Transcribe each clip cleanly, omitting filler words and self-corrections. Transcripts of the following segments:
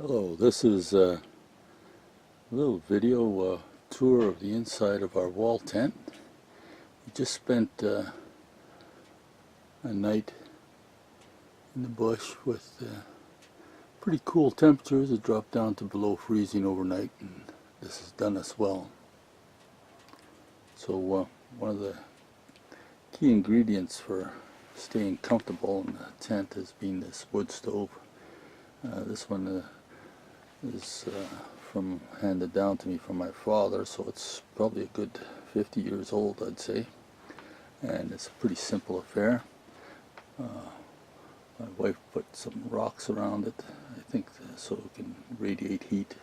Hello, this is a little video tour of the inside of our wall tent. We just spent a night in the bush with pretty cool temperatures. It dropped down to below freezing overnight, and this has done us well. So one of the key ingredients for staying comfortable in the tent has been this wood stove. This one is from handed down to me from my father, so it's probably a good 50 years old, I'd say, and it's a pretty simple affair. My wife put some rocks around it, I think, so it can radiate heat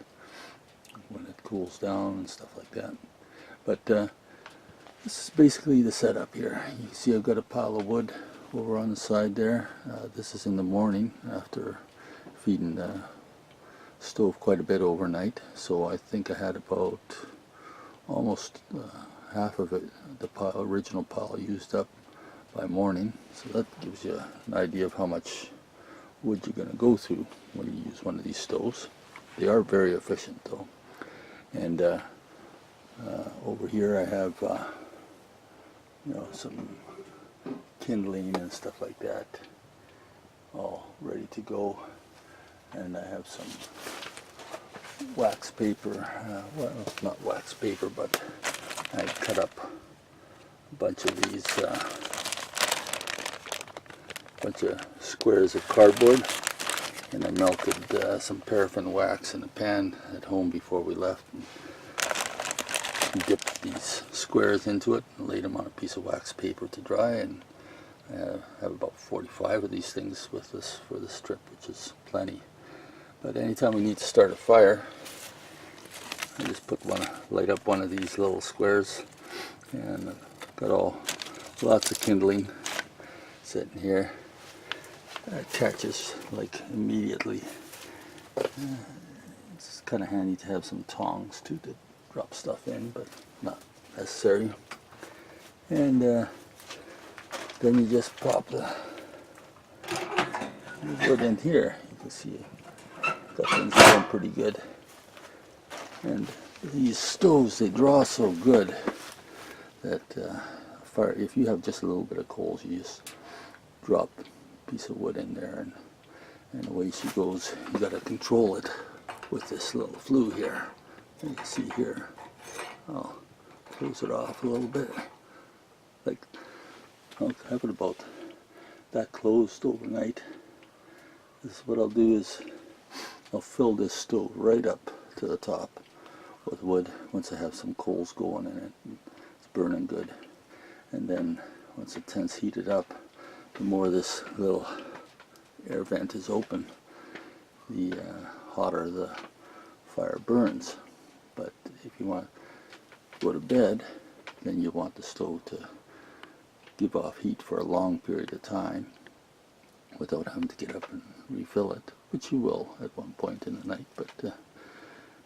when it cools down and stuff like that. But this is basically the setup here. You can see I've got a pile of wood over on the side there. This is in the morning after feeding the stove quite a bit overnight, so I think I had about almost half of it, the original pile, used up by morning. So that gives you an idea of how much wood you're going to go through when you use one of these stoves. They are very efficient though. And over here I have some kindling and stuff like that all ready to go. And I have some wax paper, well, not wax paper, but I cut up a bunch of these, bunch of squares of cardboard, and I melted some paraffin wax in a pan at home before we left, and dipped these squares into it and laid them on a piece of wax paper to dry, and I have about 45 of these things with this for this trip, which is plenty. But anytime we need to start a fire, I just light up one of these little squares, and I've got lots of kindling sitting here. It attaches like immediately. It's kind of handy to have some tongs too to drop stuff in, but not necessary. And then you just pop the wood in here. You can see that thing's going pretty good. And these stoves, they draw so good that if you have just a little bit of coals, you just drop a piece of wood in there, and away she goes. You got to control it with this little flue here. And you can see here, I'll close it off a little bit. Like, I'll have it about that closed overnight. This is what I'll do is I'll fill this stove right up to the top with wood once I have some coals going in it. It's burning good. And then once the tent's heated up, the more this little air vent is open, the hotter the fire burns. But if you want to go to bed, then you want the stove to give off heat for a long period of time without having to get up and refill it, which you will at one point in the night, but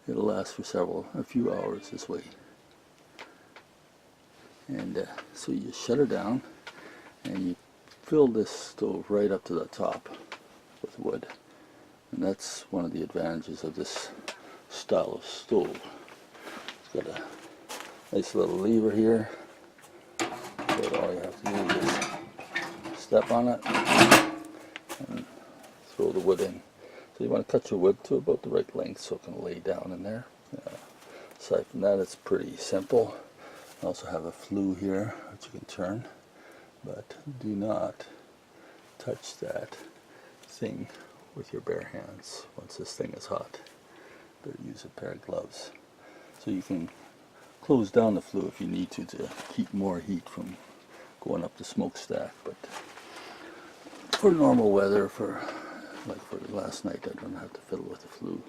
it'll last for a few hours this way. And so you shut her down and you fill this stove right up to the top with wood. And that's one of the advantages of this style of stove. It's got a nice little lever here, so all you have to do is step on it and throw the wood in. So you want to cut your wood to about the right length so it can lay down in there. Aside from that, it's pretty simple. I also have a flue here which you can turn, but do not touch that thing with your bare hands once this thing is hot. Better use a pair of gloves. So you can close down the flue if you need to keep more heat from going up the smokestack, but for normal weather, like for last night, I don't have to fiddle with the flue.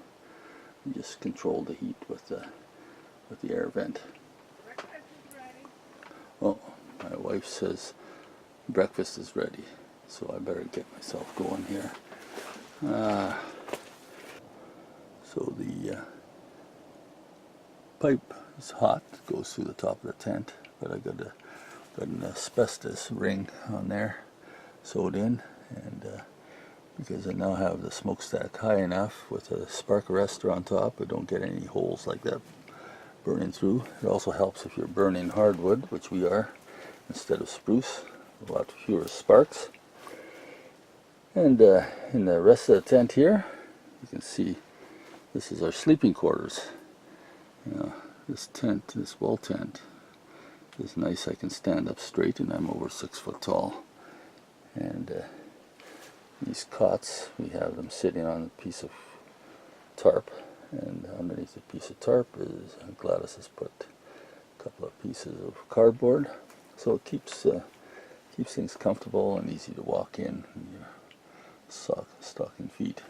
You just control the heat with the air vent. Oh, my wife says breakfast is ready, so I better get myself going here. So the pipe is hot, goes through the top of the tent, but I got an asbestos ring on there sewed in, and because I now have the smokestack high enough with a spark arrestor on top. I don't get any holes like that burning through. It also helps if you're burning hardwood, which we are, instead of spruce. A lot fewer sparks. And in the rest of the tent here, you can see this is our sleeping quarters. This tent, this wall tent, is nice. I can stand up straight, and I'm over 6 foot tall. And these cots, we have them sitting on a piece of tarp, and underneath the piece of tarp is Gladys has put a couple of pieces of cardboard, so it keeps things comfortable and easy to walk in your stocking feet.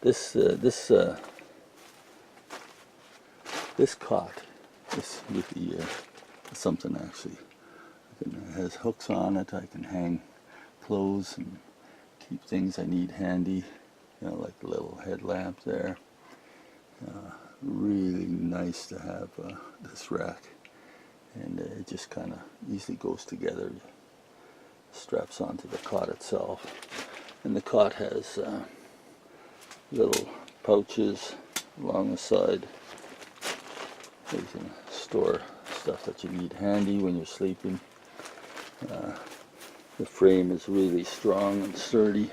This cot is with the something actually. It has hooks on it. I can hang clothes and keep things I need handy, like a little headlamp there. Really nice to have this rack, and it just kind of easily goes together. Straps onto the cot itself, and the cot has little pouches along the side. You can store stuff that you need handy when you're sleeping. The frame is really strong and sturdy.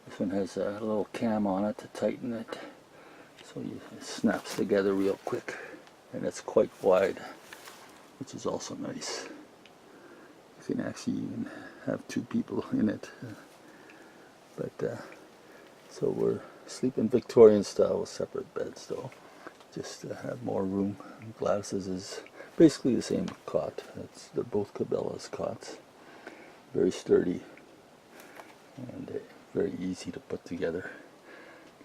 This one has a little cam on it to tighten it, so it snaps together real quick, and it's quite wide, which is also nice. You can actually even have 2 people in it. So we're sleeping Victorian style with separate beds though, just to have more room. Gladys's is basically the same cot. They're both Cabela's cots. Very sturdy and very easy to put together.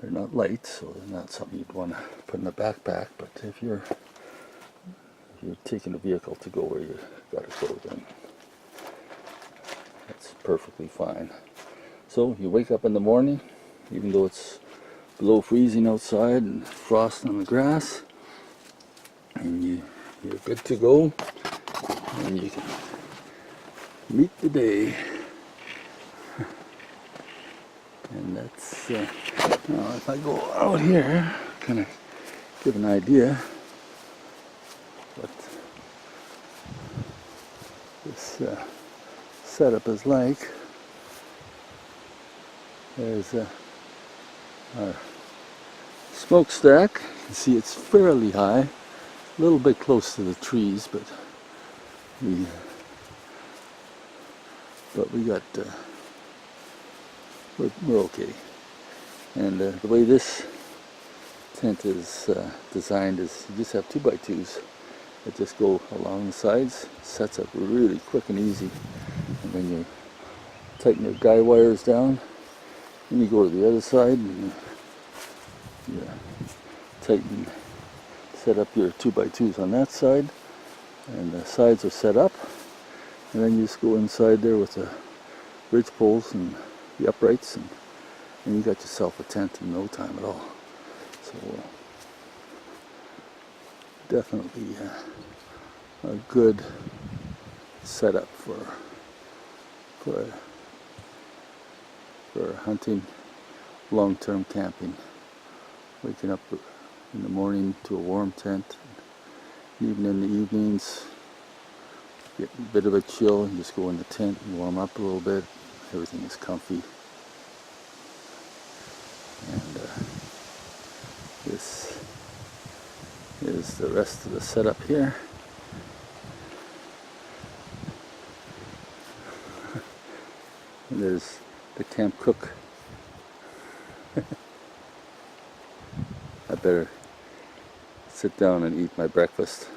They're not light, so they're not something you'd want to put in a backpack, but if you're taking a vehicle to go where you gotta go, then that's perfectly fine. So you wake up in the morning, even though it's below freezing outside and frost on the grass, and you're good to go, and you can meet the day. And that's now if I go out here, kind of give an idea what this setup is like. There's our smokestack. You can see it's fairly high, a little bit close to the trees, but we got we're okay. And the way this tent is designed is you just have 2x2s that just go along the sides. Sets up really quick and easy, and then you tighten your guy wires down. Then you go to the other side and you set up your 2x2s on that side, and the sides are set up, and then you just go inside there with the ridge poles and the uprights, and you got yourself a tent in no time at all. So definitely a good setup for hunting, long-term camping. Waking up in the morning to a warm tent, and even in the evenings, get a bit of a chill, and just go in the tent and warm up a little bit. Everything is comfy. And this is the rest of the setup here. And there's the camp cook. I better sit down and eat my breakfast.